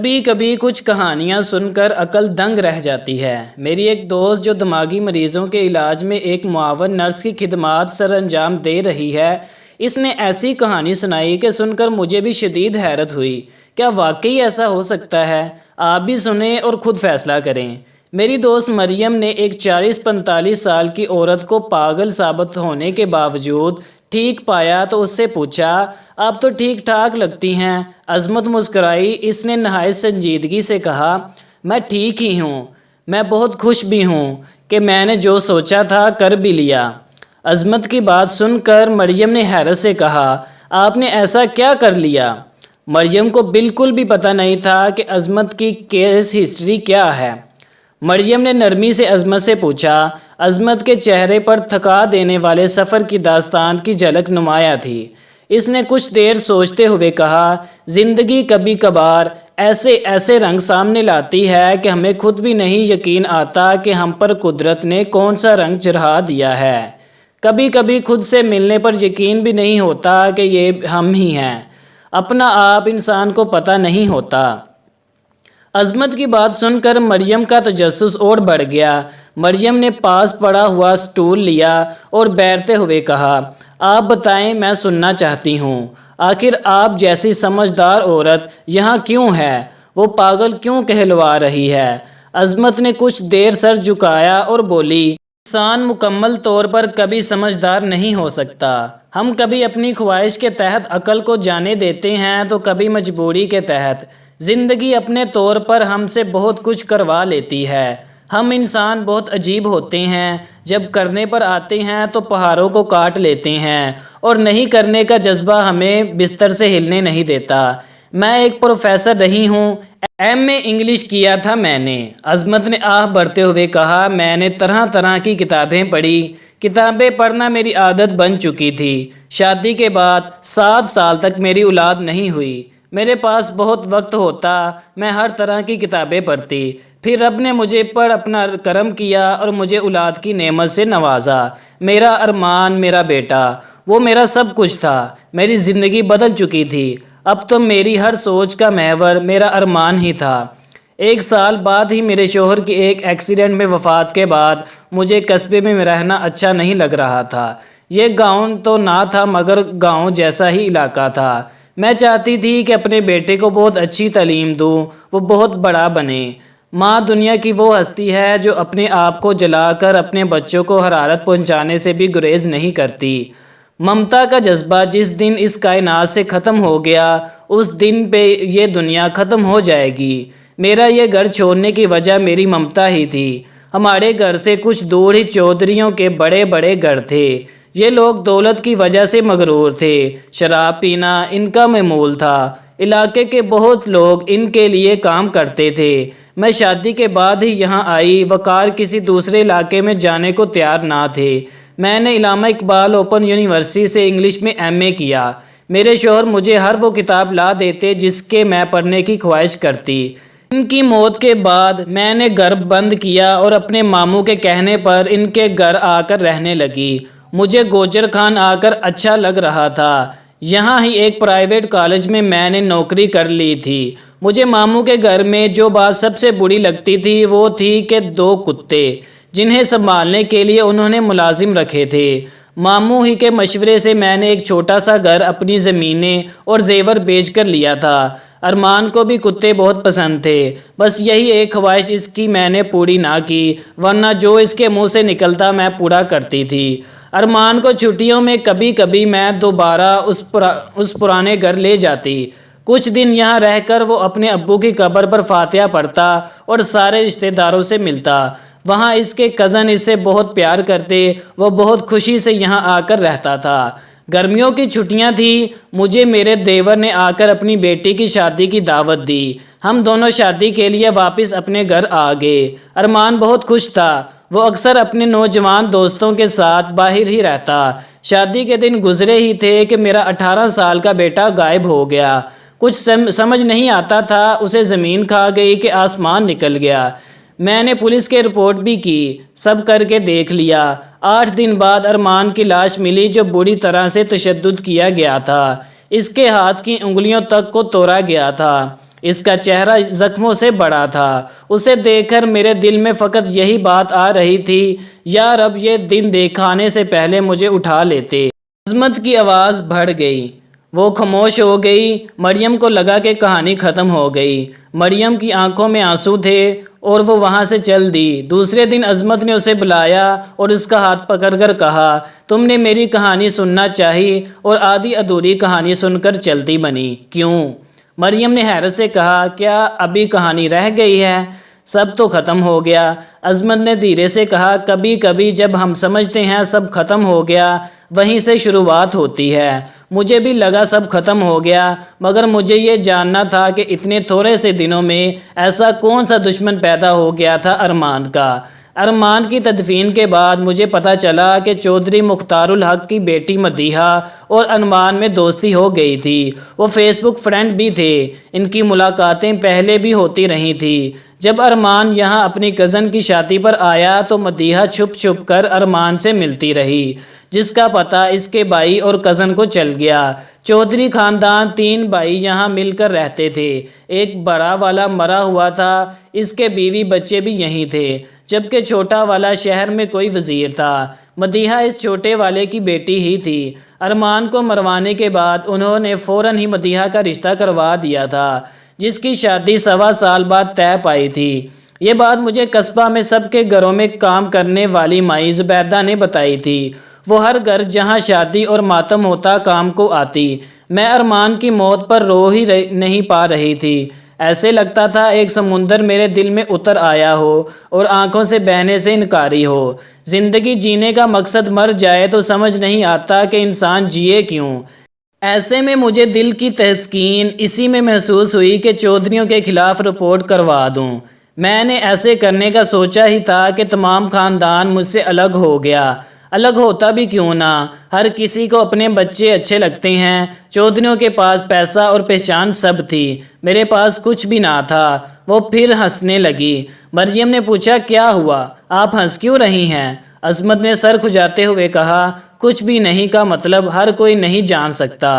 کبھی کبھی کچھ کہانیاں سن کر عقل دنگ رہ جاتی ہے۔ میری ایک دوست جو دماغی مریضوں کے علاج میں ایک معاون نرس کی خدمات سر انجام دے رہی ہے، اس نے ایسی کہانی سنائی کہ سن کر مجھے بھی شدید حیرت ہوئی۔ کیا واقعی ایسا ہو سکتا ہے؟ آپ بھی سنیں اور خود فیصلہ کریں۔ میری دوست مریم نے ایک 40-45 سال کی عورت کو پاگل ثابت ہونے کے باوجود ٹھیک پایا تو اس سے پوچھا، آپ تو ٹھیک ٹھاک لگتی ہیں۔ عظمت مسکرائی۔ اس نے نہایت سنجیدگی سے کہا، میں ٹھیک ہی ہوں، میں بہت خوش بھی ہوں کہ میں نے جو سوچا تھا کر بھی لیا۔ عظمت کی بات سن کر مریم نے حیرت سے کہا، آپ نے ایسا کیا کر لیا؟ مریم کو بالکل بھی پتہ نہیں تھا کہ عظمت کی کیس ہسٹری کیا ہے۔ مریم نے نرمی سے عظمت سے پوچھا۔ عظمت کے چہرے پر تھکا دینے والے سفر کی داستان کی جھلک نمایاں تھی۔ اس نے کچھ دیر سوچتے ہوئے کہا، زندگی کبھی کبھار ایسے رنگ سامنے لاتی ہے کہ ہمیں خود بھی نہیں یقین آتا کہ ہم پر قدرت نے کون سا رنگ چڑھا دیا ہے۔ کبھی کبھی خود سے ملنے پر یقین بھی نہیں ہوتا کہ یہ ہم ہی ہیں۔ اپنا آپ انسان کو پتہ نہیں ہوتا۔ عظمت کی بات سن کر مریم کا تجسس اور بڑھ گیا۔ مریم نے پاس پڑا ہوا سٹول لیا اور بیٹھتے ہوئے کہا، آپ بتائیں، میں سننا چاہتی ہوں۔ آخر آپ جیسی سمجھدار عورت یہاں کیوں ہے؟ وہ پاگل کیوں کہلوا رہی ہے؟ عظمت نے کچھ دیر سر جھکایا اور بولی، انسان مکمل طور پر کبھی سمجھدار نہیں ہو سکتا۔ ہم کبھی اپنی خواہش کے تحت عقل کو جانے دیتے ہیں تو کبھی مجبوری کے تحت۔ زندگی اپنے طور پر ہم سے بہت کچھ کروا لیتی ہے۔ ہم انسان بہت عجیب ہوتے ہیں، جب کرنے پر آتے ہیں تو پہاڑوں کو کاٹ لیتے ہیں اور نہیں کرنے کا جذبہ ہمیں بستر سے ہلنے نہیں دیتا۔ میں ایک پروفیسر رہی ہوں، ایم اے انگلش کیا تھا میں نے۔ عظمت نے آہ بھرتے ہوئے کہا، میں نے طرح طرح کی کتابیں پڑھی۔ کتابیں پڑھنا میری عادت بن چکی تھی۔ شادی کے بعد 7 سال تک میری اولاد نہیں ہوئی۔ میرے پاس بہت وقت ہوتا، میں ہر طرح کی کتابیں پڑھتی۔ پھر رب نے مجھے پر اپنا کرم کیا اور مجھے اولاد کی نعمت سے نوازا۔ میرا ارمان میرا بیٹا، وہ میرا سب کچھ تھا۔ میری زندگی بدل چکی تھی۔ اب تو میری ہر سوچ کا محور میرا ارمان ہی تھا۔ 1 سال بعد ہی میرے شوہر کی ایک ایکسیڈنٹ میں وفات کے بعد مجھے قصبے میں رہنا اچھا نہیں لگ رہا تھا۔ یہ گاؤں تو نہ تھا مگر گاؤں جیسا ہی علاقہ تھا۔ میں چاہتی تھی کہ اپنے بیٹے کو بہت اچھی تعلیم دوں، وہ بہت بڑا بنے۔ ماں دنیا کی وہ ہستی ہے جو اپنے آپ کو جلا کر اپنے بچوں کو حرارت پہنچانے سے بھی گریز نہیں کرتی۔ ممتا کا جذبہ جس دن اس کائنات سے ختم ہو گیا، اس دن پہ یہ دنیا ختم ہو جائے گی۔ میرا یہ گھر چھوڑنے کی وجہ میری ممتا ہی تھی۔ ہمارے گھر سے کچھ دور ہی چودھریوں کے بڑے بڑے گھر تھے۔ یہ لوگ دولت کی وجہ سے مغرور تھے۔ شراب پینا ان کا معمول تھا۔ علاقے کے بہت لوگ ان کے لیے کام کرتے تھے۔ میں شادی کے بعد ہی یہاں آئی۔ وقار کسی دوسرے علاقے میں جانے کو تیار نہ تھے۔ میں نے علامہ اقبال اوپن یونیورسٹی سے انگلش میں ایم اے کیا۔ میرے شوہر مجھے ہر وہ کتاب لا دیتے جس کے میں پڑھنے کی خواہش کرتی۔ ان کی موت کے بعد میں نے گھر بند کیا اور اپنے ماموں کے کہنے پر ان کے گھر آ کر رہنے لگی۔ مجھے گوجر خان آ کر اچھا لگ رہا تھا۔ یہاں ہی ایک پرائیویٹ کالج میں میں نے نوکری کر لی تھی۔ مجھے ماموں کے گھر میں جو بات سب سے بری لگتی تھی وہ تھی کہ 2 کتے جنہیں سنبھالنے کے لیے انہوں نے ملازم رکھے تھے۔ ماموں ہی کے مشورے سے میں نے ایک چھوٹا سا گھر، اپنی زمینیں اور زیور بیچ کر لیا تھا۔ ارمان کو بھی کتے بہت پسند تھے، بس یہی ایک خواہش اس کی میں نے پوری نہ کی، ورنہ جو اس کے منہ سے نکلتا میں پورا کرتی تھی۔ ارمان کو چھٹیوں میں کبھی کبھی میں دوبارہ اس پرانے گھر لے جاتی۔ کچھ دن یہاں رہ کر وہ اپنے ابو کی قبر پر فاتحہ پڑھتا اور سارے رشتہ داروں سے ملتا۔ وہاں اس کے کزن اس سے بہت پیار کرتے۔ وہ بہت خوشی سے یہاں آ کر رہتا تھا۔ گرمیوں کی چھٹیاں تھیں۔ مجھے میرے دیور نے آ کر اپنی بیٹی کی شادی کی دعوت دی۔ ہم دونوں شادی کے لیے واپس اپنے گھر آ گئے۔ ارمان بہت خوش تھا۔ وہ اکثر اپنے نوجوان دوستوں کے ساتھ باہر ہی رہتا۔ شادی کے دن گزرے ہی تھے کہ میرا 18 سال کا بیٹا غائب ہو گیا۔ کچھ سمجھ نہیں آتا تھا، اسے زمین کھا گئی کہ آسمان نکل گیا۔ میں نے پولیس کے رپورٹ بھی کی، سب کر کے دیکھ لیا۔ 8 دن بعد ارمان کی لاش ملی جو بری طرح سے تشدد کیا گیا تھا۔ اس کے ہاتھ کی انگلیوں تک کو توڑا گیا تھا۔ اس کا چہرہ زخموں سے بڑا تھا۔ اسے دیکھ کر میرے دل میں فقط یہی بات آ رہی تھی، یا رب یہ دن دکھانے سے پہلے مجھے اٹھا لیتے۔ عظمت کی آواز بڑھ گئی، وہ خاموش ہو گئی۔ مریم کو لگا کہ کہانی ختم ہو گئی۔ مریم کی آنکھوں میں آنسو تھے اور وہ وہاں سے چل دی۔ دوسرے دن عظمت نے اسے بلایا اور اس کا ہاتھ پکڑ کر کہا، تم نے میری کہانی سننا چاہی اور آدھی ادھوری کہانی سن کر چلتی بنی، کیوں؟ مریم نے حیرت سے کہا، کیا ابھی کہانی رہ گئی ہے؟ سب تو ختم ہو گیا۔ عظمت نے دھیرے سے کہا، کبھی کبھی جب ہم سمجھتے ہیں سب ختم ہو گیا، وہیں سے شروعات ہوتی ہے۔ مجھے بھی لگا سب ختم ہو گیا، مگر مجھے یہ جاننا تھا کہ اتنے تھوڑے سے دنوں میں ایسا کون سا دشمن پیدا ہو گیا تھا ارمان کا۔ ارمان کی تدفین کے بعد مجھے پتہ چلا کہ چودھری مختار الحق کی بیٹی مدیحہ اور ارمان میں دوستی ہو گئی تھی۔ وہ فیس بک فرینڈ بھی تھے۔ ان کی ملاقاتیں پہلے بھی ہوتی رہی تھی۔ جب ارمان یہاں اپنی کزن کی شادی پر آیا تو مدیحہ چھپ چھپ کر ارمان سے ملتی رہی، جس کا پتہ اس کے بھائی اور کزن کو چل گیا۔ چودھری خاندان 3 بھائی یہاں مل کر رہتے تھے۔ ایک بڑا والا مرا ہوا تھا، اس کے بیوی بچے بھی یہیں تھے، جبکہ چھوٹا والا شہر میں کوئی وزیر تھا۔ مدیحہ اس چھوٹے والے کی بیٹی ہی تھی۔ ارمان کو مروانے کے بعد انہوں نے فوراً ہی مدیحہ کا رشتہ کروا دیا تھا، جس کی شادی 1.25 سال بعد طے پائی تھی۔ یہ بات مجھے قصبہ میں سب کے گھروں میں کام کرنے والی مائی زبیدہ نے بتائی تھی۔ وہ ہر گھر جہاں شادی اور ماتم ہوتا کام کو آتی۔ میں ارمان کی موت پر رو ہی نہیں پا رہی تھی۔ ایسے لگتا تھا ایک سمندر میرے دل میں اتر آیا ہو اور آنکھوں سے بہنے سے انکاری ہو۔ زندگی جینے کا مقصد مر جائے تو سمجھ نہیں آتا کہ انسان جیے کیوں۔ ایسے میں مجھے دل کی تسکین اسی میں محسوس ہوئی کہ چودھریوں کے خلاف رپورٹ کروا دوں۔ میں نے ایسے کرنے کا سوچا ہی تھا کہ تمام خاندان مجھ سے الگ ہو گیا۔ الگ ہوتا بھی کیوں نہ، ہر کسی کو اپنے بچے اچھے لگتے ہیں۔ چودھریوں کے پاس پیسہ اور پہچان سب تھی، میرے پاس کچھ بھی نہ تھا۔ وہ پھر ہنسنے لگی۔ مریم نے پوچھا، کیا ہوا؟ آپ ہنس کیوں رہی ہیں؟ عظمت نے سر کھجاتے ہوئے کہا، کچھ بھی نہیں کا مطلب ہر کوئی نہیں جان سکتا۔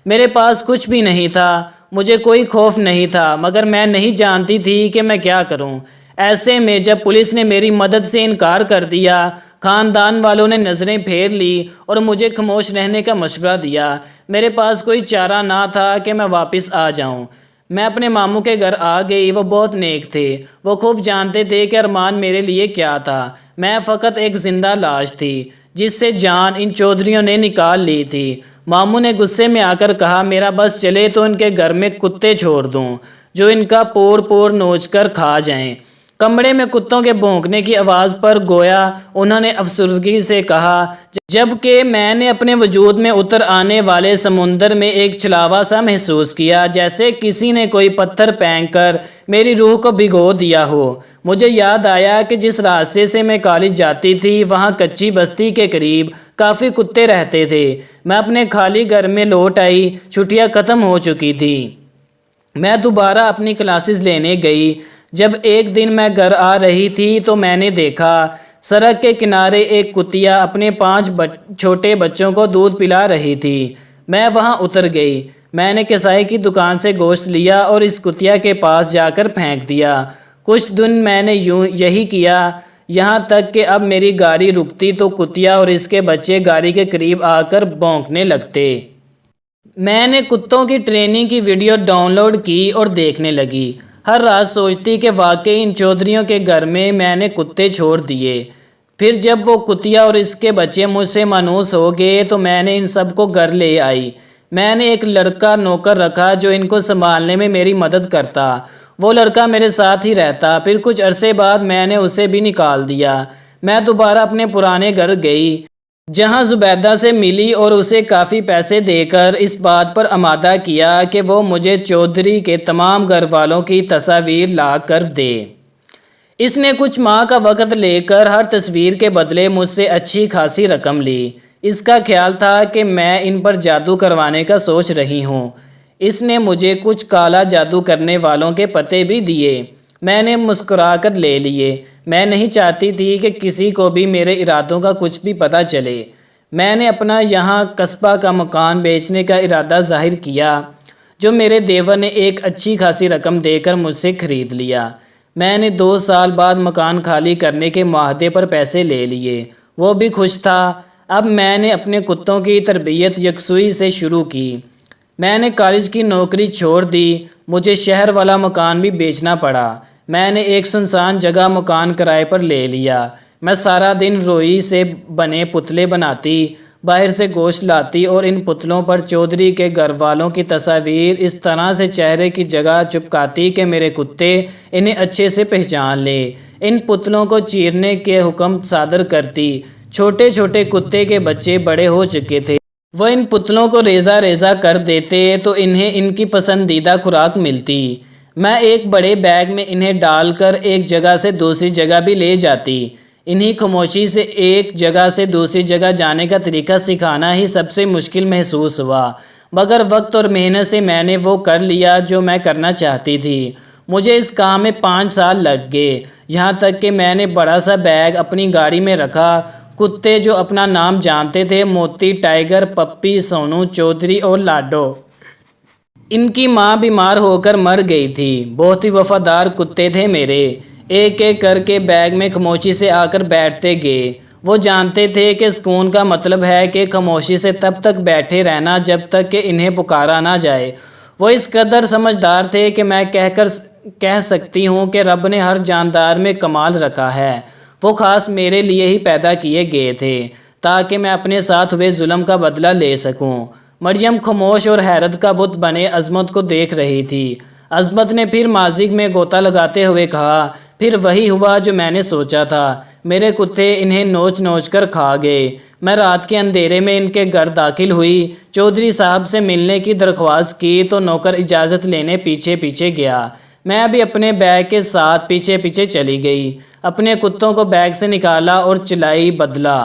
میرے پاس کچھ بھی نہیں تھا، مجھے کوئی خوف نہیں تھا، مگر میں نہیں جانتی تھی کہ میں کیا کروں۔ ایسے میں جب پولیس نے میری مدد سے انکار کر دیا، خاندان والوں نے نظریں پھیر لی اور مجھے خاموش رہنے کا مشورہ دیا، میرے پاس کوئی چارہ نہ تھا کہ میں واپس آ جاؤں۔ میں اپنے ماموں کے گھر آ گئی۔ وہ بہت نیک تھے، وہ خوب جانتے تھے کہ ارمان میرے لیے کیا تھا۔ میں فقط ایک زندہ لاش تھی جس سے جان ان چودھریوں نے نکال لی تھی۔ ماموں نے غصے میں آ کر کہا، میرا بس چلے تو ان کے گھر میں کتے چھوڑ دوں جو ان کا پور پور نوچ کر کھا جائیں۔ کمرے میں کتوں کے بھونکنے کی آواز پر گویا انہوں نے افسردگی سے کہا، جبکہ میں نے اپنے وجود میں اتر آنے والے سمندر میں ایک چھلاوا سا محسوس کیا، جیسے کسی نے کوئی پتھر پھینک کر میری روح کو بھگو دیا ہو۔ مجھے یاد آیا کہ جس راستے سے میں کالج جاتی تھی وہاں کچی بستی کے قریب کافی کتے رہتے تھے۔ میں اپنے خالی گھر میں لوٹ آئی، چھٹیاں ختم ہو چکی تھی۔ میں دوبارہ اپنی کلاسز لینے گئی۔ جب ایک دن میں گھر آ رہی تھی تو میں نے دیکھا سڑک کے کنارے ایک کتیا اپنے 5 چھوٹے بچوں کو دودھ پلا رہی تھی۔ میں وہاں اتر گئی۔ میں نے کسائی کی دکان سے گوشت لیا اور اس کتیا کے پاس جا کر پھینک دیا۔ کچھ دن میں نے یہی کیا، یہاں تک کہ اب میری گاڑی رکتی تو کتیا اور اس کے بچے گاڑی کے قریب آ کر بھونکنے لگتے۔ میں نے کتوں کی ٹریننگ کی ویڈیو ڈاؤن لوڈ کی اور دیکھنے لگی۔ ہر رات سوچتی کہ واقعی ان چودھریوں کے گھر میں نے کتے چھوڑ دیے۔ پھر جب وہ کتیا اور اس کے بچے مجھ سے مانوس ہو گئے تو میں نے ان سب کو گھر لے آئی۔ میں نے ایک لڑکا نوکر رکھا جو ان کو سنبھالنے میں میری مدد کرتا۔ وہ لڑکا میرے ساتھ ہی رہتا۔ پھر کچھ عرصے بعد میں نے اسے بھی نکال دیا۔ میں دوبارہ اپنے پرانے گھر گئی جہاں زبیدہ سے ملی اور اسے کافی پیسے دے کر اس بات پر آمادہ کیا کہ وہ مجھے چودھری کے تمام گھر والوں کی تصاویر لا کر دے۔ اس نے کچھ ماہ کا وقت لے کر ہر تصویر کے بدلے مجھ سے اچھی خاصی رقم لی۔ اس کا خیال تھا کہ میں ان پر جادو کروانے کا سوچ رہی ہوں۔ اس نے مجھے کچھ کالا جادو کرنے والوں کے پتے بھی دیے۔ میں نے مسکرا کر لے لیے۔ میں نہیں چاہتی تھی کہ کسی کو بھی میرے ارادوں کا کچھ بھی پتہ چلے۔ میں نے اپنا یہاں قصبہ کا مکان بیچنے کا ارادہ ظاہر کیا جو میرے دیور نے ایک اچھی خاصی رقم دے کر مجھ سے خرید لیا۔ میں نے 2 سال بعد مکان خالی کرنے کے معاہدے پر پیسے لے لیے، وہ بھی خوش تھا۔ اب میں نے اپنے کتوں کی تربیت یکسوئی سے شروع کی۔ میں نے کالج کی نوکری چھوڑ دی، مجھے شہر والا مکان بھی بیچنا پڑا۔ میں نے ایک سنسان جگہ مکان کرائے پر لے لیا۔ میں سارا دن روئی سے بنے پتلے بناتی، باہر سے گوشت لاتی اور ان پتلوں پر چودھری کے گھر والوں کی تصاویر اس طرح سے چہرے کی جگہ چپکاتی کہ میرے کتے انہیں اچھے سے پہچان لیں۔ ان پتلوں کو چیرنے کے حکم صادر کرتی۔ چھوٹے چھوٹے کتے کے بچے بڑے ہو چکے تھے، وہ ان پتلوں کو ریزہ ریزہ کر دیتے تو انہیں ان کی پسندیدہ خوراک ملتی۔ میں ایک بڑے بیگ میں انہیں ڈال کر ایک جگہ سے دوسری جگہ بھی لے جاتی۔ انہیں خاموشی سے ایک جگہ سے دوسری جگہ جانے کا طریقہ سکھانا ہی سب سے مشکل محسوس ہوا، مگر وقت اور محنت سے میں نے وہ کر لیا جو میں کرنا چاہتی تھی۔ مجھے اس کام میں 5 سال لگ گئے، یہاں تک کہ میں نے بڑا سا بیگ اپنی گاڑی میں رکھا۔ کتے جو اپنا نام جانتے تھے، موتی، ٹائیگر، پپی، سونو، چودھری اور لاڈو۔ ان کی ماں بیمار ہو کر مر گئی تھی۔ بہت ہی وفادار کتے تھے میرے، ایک ایک کر کے بیگ میں خاموشی سے آ کر بیٹھتے گئے۔ وہ جانتے تھے کہ سکون کا مطلب ہے کہ خاموشی سے تب تک بیٹھے رہنا جب تک کہ انہیں پکارا نہ جائے۔ وہ اس قدر سمجھدار تھے کہ میں کہہ سکتی ہوں کہ رب نے ہر جاندار میں کمال رکھا ہے۔ وہ خاص میرے لیے ہی پیدا کیے گئے تھے تاکہ میں اپنے ساتھ ہوئے ظلم کا بدلہ لے سکوں۔ مریم خاموش اور حیرت کا بت بنے عظمت کو دیکھ رہی تھی۔ عظمت نے پھر ماضی میں غوطہ لگاتے ہوئے کہا، پھر وہی ہوا جو میں نے سوچا تھا، میرے کتے انہیں نوچ نوچ کر کھا گئے۔ میں رات کے اندھیرے میں ان کے گھر داخل ہوئی، چودھری صاحب سے ملنے کی درخواست کی تو نوکر اجازت لینے پیچھے پیچھے گیا۔ میں بھی اپنے بیگ کے ساتھ پیچھے پیچھے چلی گئی، اپنے کتوں کو بیگ سے نکالا اور چلائی بدلا۔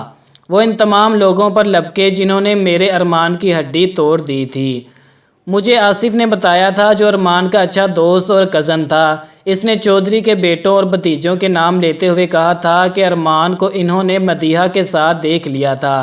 وہ ان تمام لوگوں پر لپکے جنہوں نے میرے ارمان کی ہڈی توڑ دی تھی۔ مجھے آصف نے بتایا تھا، جو ارمان کا اچھا دوست اور کزن تھا۔ اس نے چودھری کے بیٹوں اور بھتیجوں کے نام لیتے ہوئے کہا تھا کہ ارمان کو انہوں نے مدیحہ کے ساتھ دیکھ لیا تھا۔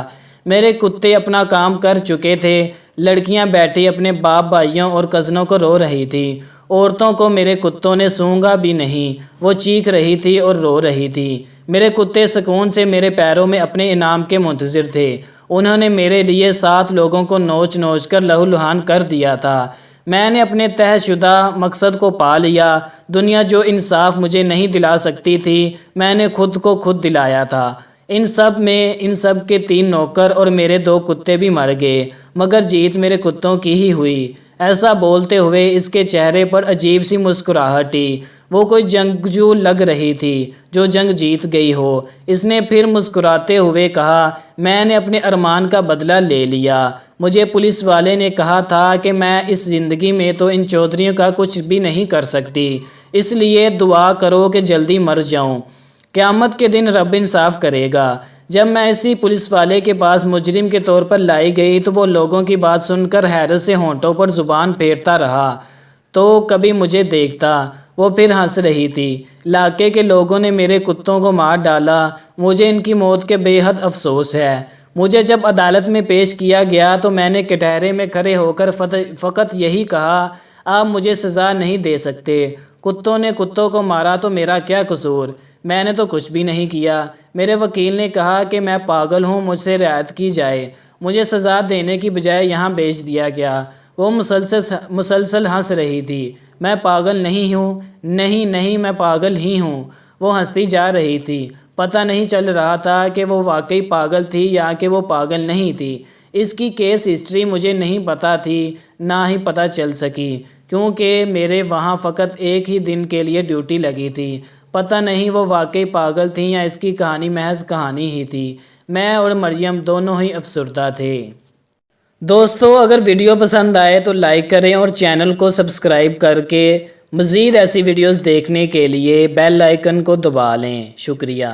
میرے کتے اپنا کام کر چکے تھے، لڑکیاں بیٹھی اپنے باپ بھائیوں اور کزنوں کو رو رہی تھی۔ عورتوں کو میرے کتوں نے سونگا بھی نہیں، وہ چیخ رہی تھی اور رو رہی تھی۔ میرے کتے سکون سے میرے پیروں میں اپنے انعام کے منتظر تھے۔ انہوں نے میرے لیے 7 لوگوں کو نوچ نوچ کر لہو لہان کر دیا تھا۔ میں نے اپنے طے شدہ مقصد کو پا لیا۔ دنیا جو انصاف مجھے نہیں دلا سکتی تھی، میں نے خود کو خود دلایا تھا۔ ان سب کے 3 نوکر اور میرے 2 کتے بھی مر گئے، مگر جیت میرے کتوں کی ہی ہوئی۔ ایسا بولتے ہوئے اس کے چہرے پر عجیب سی مسکراہٹ تھی، وہ کوئی جنگجو لگ رہی تھی جو جنگ جیت گئی ہو۔ اس نے پھر مسکراتے ہوئے کہا، میں نے اپنے ارمان کا بدلہ لے لیا۔ مجھے پولیس والے نے کہا تھا کہ میں اس زندگی میں تو ان چودھریوں کا کچھ بھی نہیں کر سکتی، اس لیے دعا کرو کہ جلدی مر جاؤں۔ قیامت کے دن رب انصاف کرے گا۔ جب میں اسی پولیس والے کے پاس مجرم کے طور پر لائی گئی تو وہ لوگوں کی بات سن کر حیرت سے ہونٹوں پر زبان پھیرتا رہا تو کبھی مجھے دیکھتا۔ وہ پھر ہنس رہی تھی۔ علاقے کے لوگوں نے میرے کتوں کو مار ڈالا، مجھے ان کی موت کے بے حد افسوس ہے۔ مجھے جب عدالت میں پیش کیا گیا تو میں نے کٹہرے میں کھڑے ہو کر فقط یہی کہا، آپ مجھے سزا نہیں دے سکتے۔ کتوں نے کتوں کو مارا تو میرا کیا قصور؟ میں نے تو کچھ بھی نہیں کیا۔ میرے وکیل نے کہا کہ میں پاگل ہوں، مجھ سے رعایت کی جائے۔ مجھے سزا دینے کی بجائے یہاں بھیج دیا گیا۔ وہ مسلسل ہنس رہی تھی۔ میں پاگل نہیں ہوں، نہیں میں پاگل ہی ہوں۔ وہ ہنستی جا رہی تھی۔ پتہ نہیں چل رہا تھا کہ وہ واقعی پاگل تھی یا کہ وہ پاگل نہیں تھی۔ اس کی کیس ہسٹری مجھے نہیں پتہ تھی، نہ ہی پتہ چل سکی، کیونکہ میرے وہاں فقط ایک ہی دن کے لیے ڈیوٹی لگی تھی۔ پتہ نہیں وہ واقعی پاگل تھیں یا اس کی کہانی محض کہانی ہی تھی۔ میں اور مریم دونوں ہی افسردہ تھے۔ دوستو، اگر ویڈیو پسند آئے تو لائک کریں اور چینل کو سبسکرائب کر کے مزید ایسی ویڈیوز دیکھنے کے لیے بیل آئیکن کو دبا لیں۔ شکریہ۔